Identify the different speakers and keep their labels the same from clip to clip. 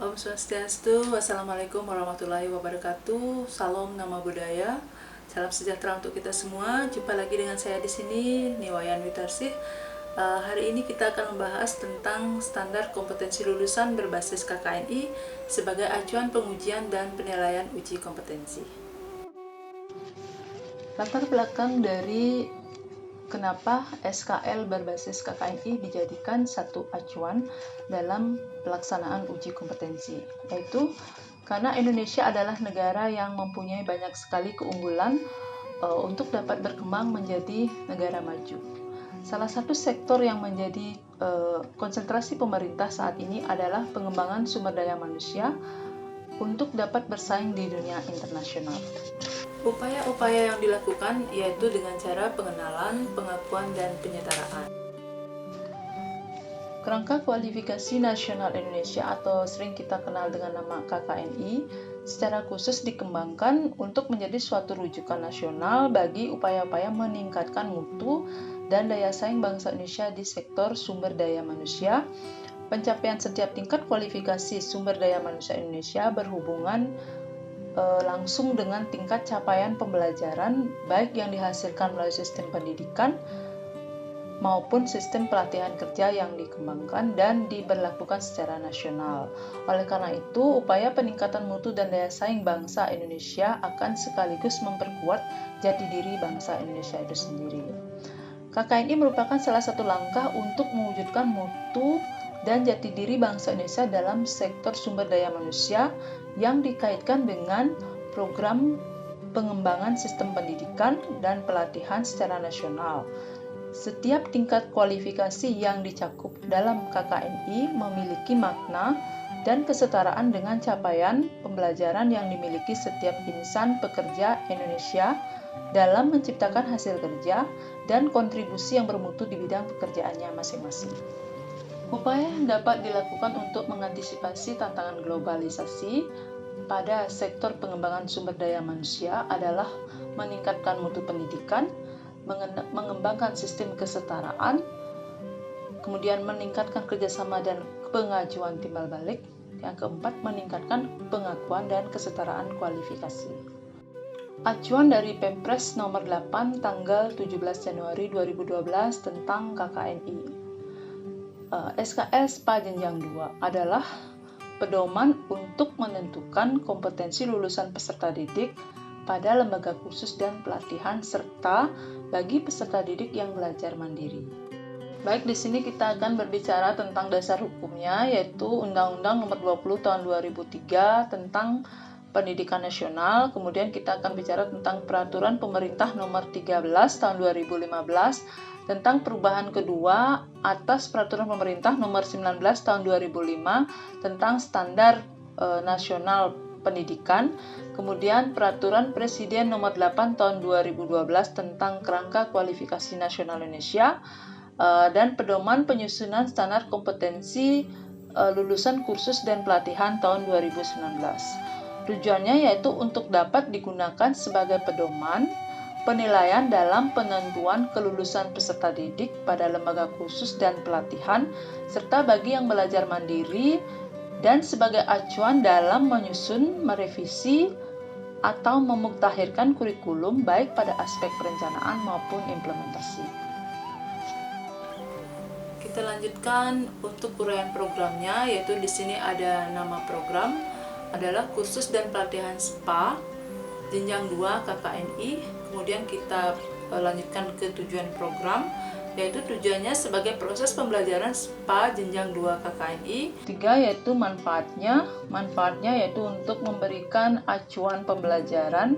Speaker 1: Om Swastiastu, Wassalamualaikum warahmatullahi wabarakatuh. Salam nama budaya. Salam sejahtera untuk kita semua. Jumpa lagi dengan saya di sini, Niwayan Witarsih. Hari ini kita akan membahas tentang standar kompetensi lulusan berbasis KKNI sebagai acuan pengujian dan penilaian uji kompetensi. Latar belakang dari kenapa SKL berbasis KKNI dijadikan satu acuan dalam pelaksanaan uji kompetensi, yaitu karena Indonesia adalah negara yang mempunyai banyak sekali keunggulan untuk dapat berkembang menjadi negara maju. Salah satu sektor yang menjadi konsentrasi pemerintah saat ini adalah pengembangan sumber daya manusia untuk dapat bersaing di dunia internasional. Upaya-upaya yang dilakukan yaitu dengan cara pengenalan, pengakuan, dan penyetaraan. Kerangka Kualifikasi Nasional Indonesia atau sering kita kenal dengan nama KKNI secara khusus dikembangkan untuk menjadi suatu rujukan nasional bagi upaya-upaya meningkatkan mutu dan daya saing bangsa Indonesia di sektor sumber daya manusia. Pencapaian setiap tingkat kualifikasi sumber daya manusia Indonesia berhubungan langsung dengan tingkat capaian pembelajaran baik yang dihasilkan melalui sistem pendidikan maupun sistem pelatihan kerja yang dikembangkan dan diberlakukan secara nasional. Oleh karena itu, upaya peningkatan mutu dan daya saing bangsa Indonesia akan sekaligus memperkuat jati diri bangsa Indonesia itu sendiri. KKNI merupakan salah satu langkah untuk mewujudkan mutu dan jati diri bangsa Indonesia dalam sektor sumber daya manusia yang dikaitkan dengan program pengembangan sistem pendidikan dan pelatihan secara nasional. Setiap tingkat kualifikasi yang dicakup dalam KKNI memiliki makna dan kesetaraan dengan capaian pembelajaran yang dimiliki setiap insan pekerja Indonesia dalam menciptakan hasil kerja dan kontribusi yang bermutu di bidang pekerjaannya masing-masing. Upaya yang dapat dilakukan untuk mengantisipasi tantangan globalisasi pada sektor pengembangan sumber daya manusia adalah meningkatkan mutu pendidikan, mengembangkan sistem kesetaraan, kemudian meningkatkan kerjasama dan pengajuan timbal balik. Yang keempat, meningkatkan pengakuan dan kesetaraan kualifikasi. Acuan dari Pempres nomor 8 tanggal 17 Januari 2012 tentang KKNI. SKL SPA Jenjang 2 adalah pedoman untuk menentukan kompetensi lulusan peserta didik pada lembaga khusus dan pelatihan serta bagi peserta didik yang belajar mandiri. Baik, di sini kita akan berbicara tentang dasar hukumnya, yaitu Undang-Undang Nomor 20 Tahun 2003 tentang Pendidikan Nasional. Kemudian kita akan bicara tentang Peraturan Pemerintah Nomor 13 Tahun 2015 tentang perubahan kedua atas Peraturan Pemerintah Nomor 19 Tahun 2005 tentang Standar Nasional Pendidikan, kemudian Peraturan Presiden Nomor 8 Tahun 2012 tentang Kerangka Kualifikasi Nasional Indonesia, dan Pedoman Penyusunan Standar Kompetensi Lulusan Kursus dan Pelatihan tahun 2019. Tujuannya yaitu untuk dapat digunakan sebagai pedoman penilaian dalam penentuan kelulusan peserta didik pada lembaga khusus dan pelatihan, serta bagi yang belajar mandiri, dan sebagai acuan dalam menyusun, merevisi, atau memuktakhirkan kurikulum baik pada aspek perencanaan maupun implementasi. Kita lanjutkan untuk uraian programnya, yaitu di sini ada nama program adalah Kursus dan Pelatihan SPA Jenjang 2 KKNI. Kemudian kita lanjutkan ke tujuan program, yaitu tujuannya sebagai proses pembelajaran SPA Jenjang 2 KKNI. 3 yaitu manfaatnya yaitu untuk memberikan acuan pembelajaran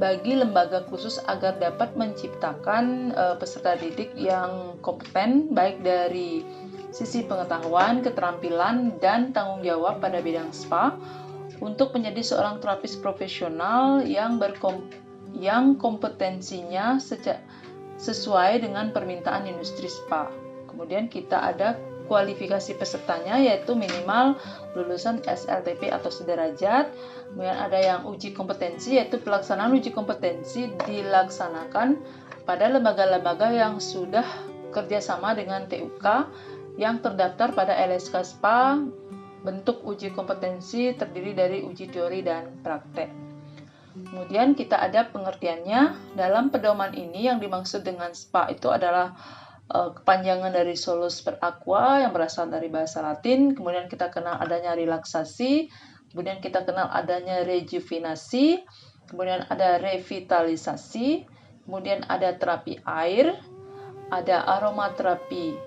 Speaker 1: bagi lembaga khusus agar dapat menciptakan peserta didik yang kompeten baik dari sisi pengetahuan, keterampilan, dan tanggung jawab pada bidang SPA untuk menjadi seorang terapis profesional yang kompetensinya sesuai dengan permintaan industri SPA. Kemudian kita ada kualifikasi pesertanya, yaitu minimal lulusan SLTP atau sederajat. Kemudian ada yang uji kompetensi, yaitu pelaksanaan uji kompetensi dilaksanakan pada lembaga-lembaga yang sudah kerjasama dengan TUK yang terdaftar pada LSK SPA bentuk uji kompetensi terdiri dari uji teori dan praktek. Kemudian kita ada pengertiannya. Dalam pedoman ini yang dimaksud dengan SPA itu adalah kepanjangan dari solus per aqua yang berasal dari bahasa Latin. Kemudian kita kenal adanya relaksasi, kemudian kita kenal adanya rejuvenasi, kemudian ada revitalisasi, kemudian ada terapi air, ada aromaterapi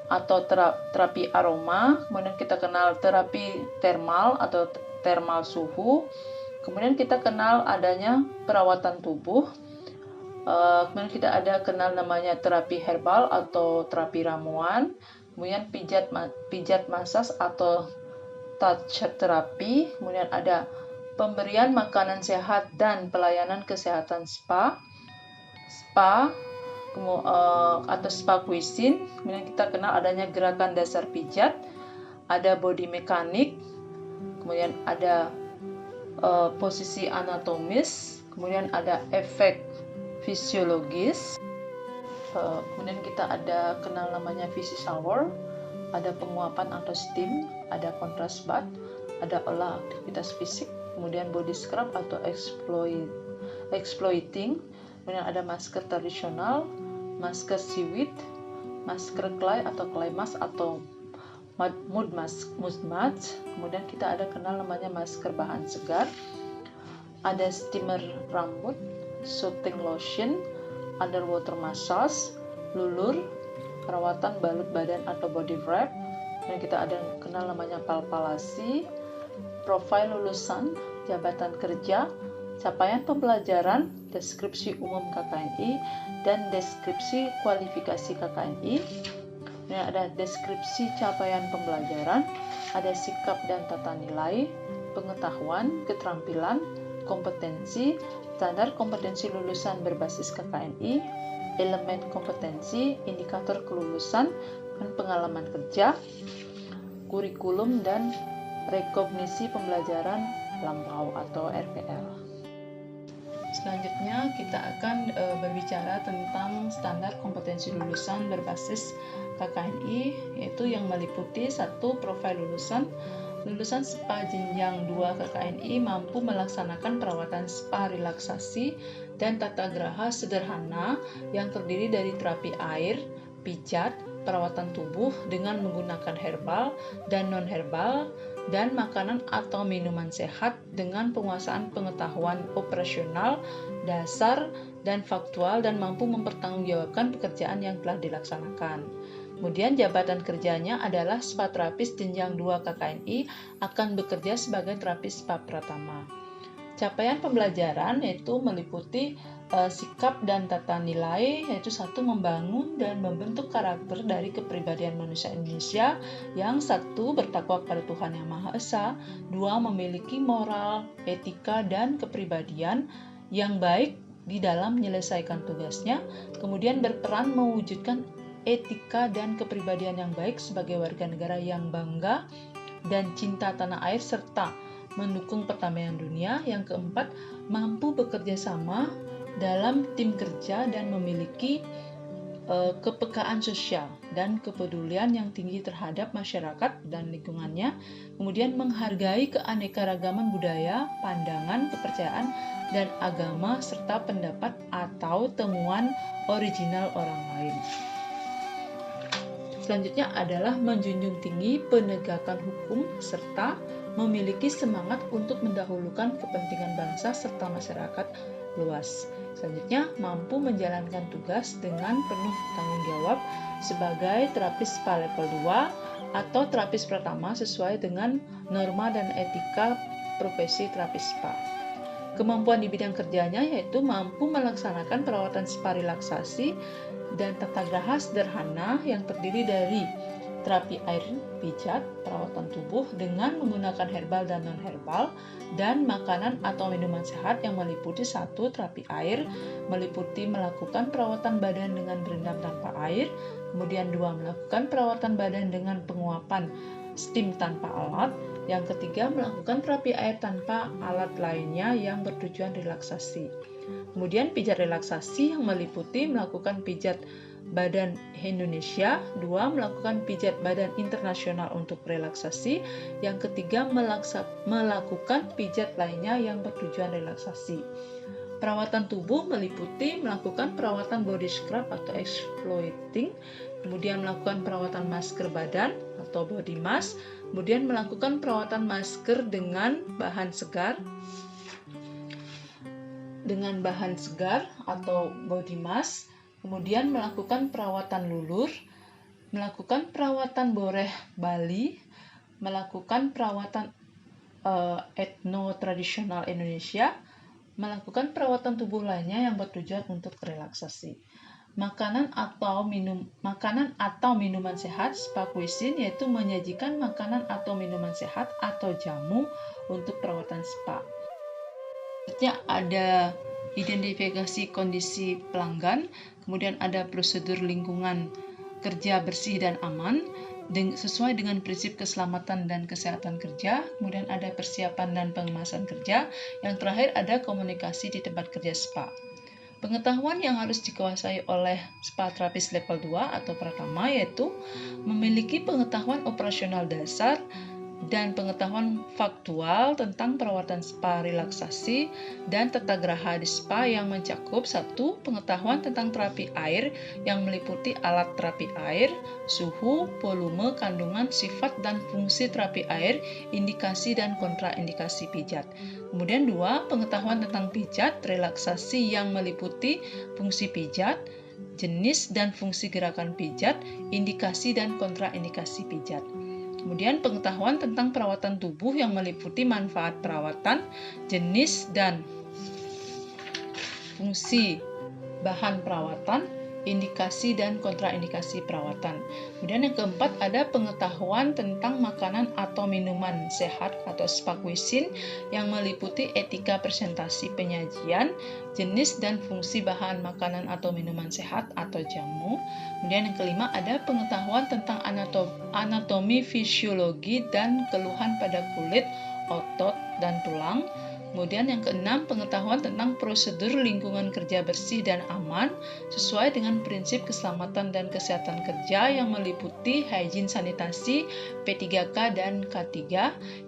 Speaker 1: atau terapi aroma, kemudian kita kenal terapi termal atau termal suhu, kemudian kita kenal adanya perawatan tubuh, kemudian kita ada kenal namanya terapi herbal atau terapi ramuan, kemudian pijat masas atau touch terapi, kemudian ada pemberian makanan sehat dan pelayanan kesehatan spa atau spa cuisine, kemudian kita kenal adanya gerakan dasar pijat, ada body mekanik, kemudian ada posisi anatomis, kemudian ada efek fisiologis, kemudian kita ada kenal namanya visi shower, ada penguapan atau steam, ada contrast bath, ada olah aktivitas fisik, kemudian body scrub atau exploiting, kemudian ada masker tradisional, masker seaweed, masker clay atau clay mask atau mud mask, kemudian kita ada kenal namanya masker bahan segar, ada steamer rambut, soothing lotion, underwater massage, lulur, perawatan balut badan atau body wrap, dan kita ada kenal namanya palpalasi, profil lulusan, jabatan kerja, capaian pembelajaran, deskripsi umum KKNI, dan deskripsi kualifikasi KKNI. Ada deskripsi capaian pembelajaran, ada sikap dan tata nilai, pengetahuan, keterampilan, kompetensi, standar kompetensi lulusan berbasis KKNI, elemen kompetensi, indikator kelulusan, dan pengalaman kerja, kurikulum, dan rekognisi pembelajaran lampau atau RPL. Selanjutnya kita akan berbicara tentang standar kompetensi lulusan berbasis KKNI, yaitu yang meliputi 1. Profil lulusan. Lulusan SPA jenjang 2 KKNI mampu melaksanakan perawatan spa relaksasi dan tata geraha sederhana yang terdiri dari terapi air, pijat, perawatan tubuh dengan menggunakan herbal dan non-herbal, dan makanan atau minuman sehat dengan penguasaan pengetahuan operasional, dasar, dan faktual, dan mampu mempertanggungjawabkan pekerjaan yang telah dilaksanakan. Kemudian jabatan kerjanya adalah spa terapis jenjang 2 KKNI akan bekerja sebagai terapis spa pratama. Capaian pembelajaran yaitu meliputi sikap dan tata nilai, yaitu 1. Membangun dan membentuk karakter dari kepribadian manusia Indonesia yang 1. Bertakwa kepada Tuhan Yang Maha Esa, 2. Memiliki moral, etika, dan kepribadian yang baik di dalam menyelesaikan tugasnya, kemudian berperan mewujudkan etika dan kepribadian yang baik sebagai warga negara yang bangga dan cinta tanah air serta mendukung perdamaian dunia. Yang keempat, mampu bekerja sama dalam tim kerja dan memiliki kepekaan sosial dan kepedulian yang tinggi terhadap masyarakat dan lingkungannya. Kemudian menghargai keanekaragaman budaya, pandangan, kepercayaan, dan agama serta pendapat atau temuan original orang lain. Selanjutnya adalah menjunjung tinggi penegakan hukum serta memiliki semangat untuk mendahulukan kepentingan bangsa serta masyarakat luas. Selanjutnya, mampu menjalankan tugas dengan penuh tanggung jawab sebagai terapis spa level 2 atau terapis pertama sesuai dengan norma dan etika profesi terapis spa. Kemampuan di bidang kerjanya yaitu mampu melaksanakan perawatan spa relaksasi dan tata geraha sederhana yang terdiri dari terapi air, pijat, perawatan tubuh dengan menggunakan herbal dan non-herbal, dan makanan atau minuman sehat yang meliputi 1. Terapi air, meliputi melakukan perawatan badan dengan berendam tanpa air, kemudian 2. Melakukan perawatan badan dengan penguapan steam tanpa alat, yang ketiga melakukan terapi air tanpa alat lainnya yang bertujuan relaksasi. Kemudian pijat relaksasi yang meliputi melakukan pijat badan Indonesia. 2. Melakukan pijat badan internasional untuk relaksasi. Yang ketiga, melakukan pijat lainnya yang bertujuan relaksasi. Perawatan tubuh meliputi melakukan perawatan body scrub atau exfoliating, kemudian melakukan perawatan masker badan atau body mask, kemudian melakukan perawatan masker dengan bahan segar atau body mask, kemudian melakukan perawatan lulur, melakukan perawatan boreh Bali, melakukan perawatan etno tradisional Indonesia, melakukan perawatan tubuh lainnya yang bertujuan untuk relaksasi. Makanan atau minuman sehat, spa cuisine, yaitu menyajikan makanan atau minuman sehat atau jamu untuk perawatan spa. Selanjutnya ada identifikasi kondisi pelanggan, kemudian ada prosedur lingkungan kerja bersih dan aman sesuai dengan prinsip keselamatan dan kesehatan kerja, kemudian ada persiapan dan pengemasan kerja, yang terakhir ada komunikasi di tempat kerja spa. Pengetahuan yang harus dikuasai oleh spa terapis level 2 atau pratama yaitu memiliki pengetahuan operasional dasar dan pengetahuan faktual tentang perawatan spa relaksasi dan tata graha di spa yang mencakup 1. Pengetahuan tentang terapi air yang meliputi alat terapi air, suhu, volume, kandungan, sifat, dan fungsi terapi air, indikasi dan kontraindikasi pijat. Kemudian 2. Pengetahuan tentang pijat relaksasi yang meliputi fungsi pijat, jenis dan fungsi gerakan pijat, indikasi dan kontraindikasi pijat. Kemudian pengetahuan tentang perawatan tubuh yang meliputi manfaat perawatan, jenis dan fungsi bahan perawatan, indikasi dan kontraindikasi perawatan. Kemudian yang keempat ada pengetahuan tentang makanan atau minuman sehat atau spa cuisine yang meliputi etika presentasi penyajian, jenis dan fungsi bahan makanan atau minuman sehat atau jamu. Kemudian yang kelima ada pengetahuan tentang anatomi, fisiologi dan keluhan pada kulit, otot, dan tulang. Kemudian yang keenam, pengetahuan tentang prosedur lingkungan kerja bersih dan aman sesuai dengan prinsip keselamatan dan kesehatan kerja yang meliputi hygiene sanitasi, P3K dan K3.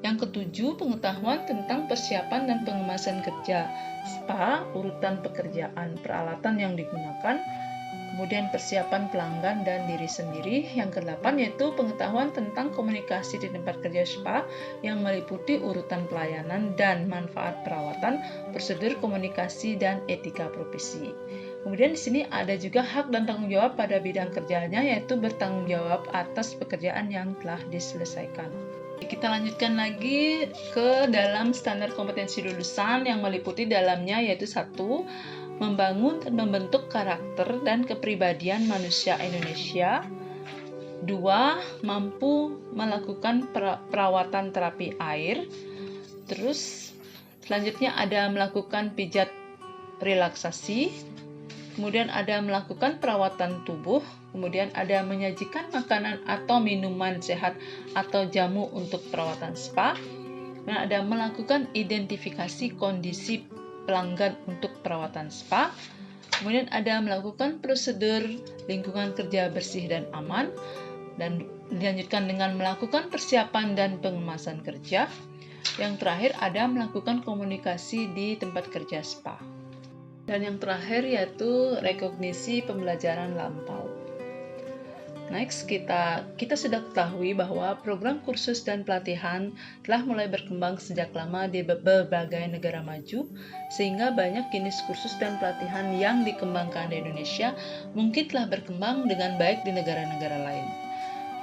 Speaker 1: Yang ketujuh, pengetahuan tentang persiapan dan pengemasan kerja spa, urutan pekerjaan, peralatan yang digunakan, kemudian persiapan pelanggan dan diri sendiri. Yang kedelapan yaitu pengetahuan tentang komunikasi di tempat kerja spa yang meliputi urutan pelayanan dan manfaat perawatan, prosedur komunikasi dan etika profesi. Kemudian di sini ada juga hak dan tanggung jawab pada bidang kerjanya, yaitu bertanggung jawab atas pekerjaan yang telah diselesaikan. Kita lanjutkan lagi ke dalam standar kompetensi lulusan yang meliputi dalamnya yaitu 1. Membangun dan membentuk karakter dan kepribadian manusia Indonesia. 2. Mampu melakukan perawatan terapi air. Terus selanjutnya ada melakukan pijat relaksasi. Kemudian ada melakukan perawatan tubuh. Kemudian ada menyajikan makanan atau minuman sehat atau jamu untuk perawatan spa. Dan ada melakukan identifikasi kondisi pelanggan untuk perawatan spa. Kemudian ada melakukan prosedur lingkungan kerja bersih dan aman, dan dilanjutkan dengan melakukan persiapan dan pengemasan kerja. Yang terakhir ada melakukan komunikasi di tempat kerja spa. Dan yang terakhir yaitu rekognisi pembelajaran lampau. Next, kita sudah ketahui bahwa program kursus dan pelatihan telah mulai berkembang sejak lama di berbagai negara maju, sehingga banyak jenis kursus dan pelatihan yang dikembangkan di Indonesia mungkin telah berkembang dengan baik di negara-negara lain.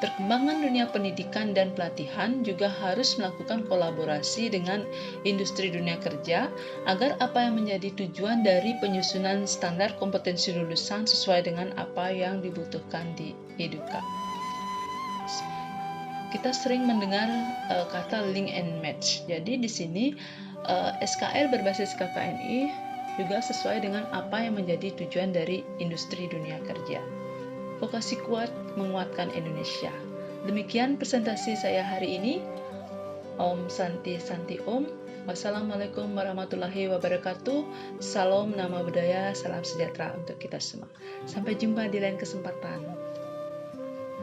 Speaker 1: Perkembangan dunia pendidikan dan pelatihan juga harus melakukan kolaborasi dengan industri dunia kerja agar apa yang menjadi tujuan dari penyusunan standar kompetensi lulusan sesuai dengan apa yang dibutuhkan di Eduka. Kita sering mendengar kata link and match. Jadi di sini SKL berbasis KKNI juga sesuai dengan apa yang menjadi tujuan dari industri dunia kerja. Vokasi kuat menguatkan Indonesia. Demikian presentasi saya hari ini. Om Santi Santi Om. Wassalamualaikum warahmatullahi wabarakatuh. Salam nama budaya, salam sejahtera untuk kita semua. Sampai jumpa di lain kesempatan.